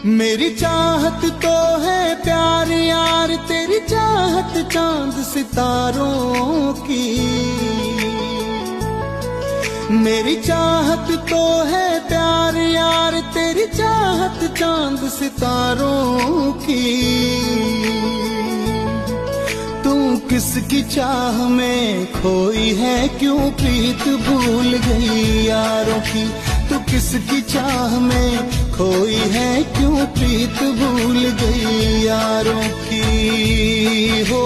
मेरी चाहत तो है प्यार यार, तेरी चाहत चांद सितारों की। मेरी चाहत तो है प्यार यार, तेरी चाहत चांद सितारों की। तू किसकी चाह में खोई है, क्यों प्रीत भूल गई यारों की। तू किसकी चाह में खोई है, क्यों प्रीत भूल गई यारों की हो।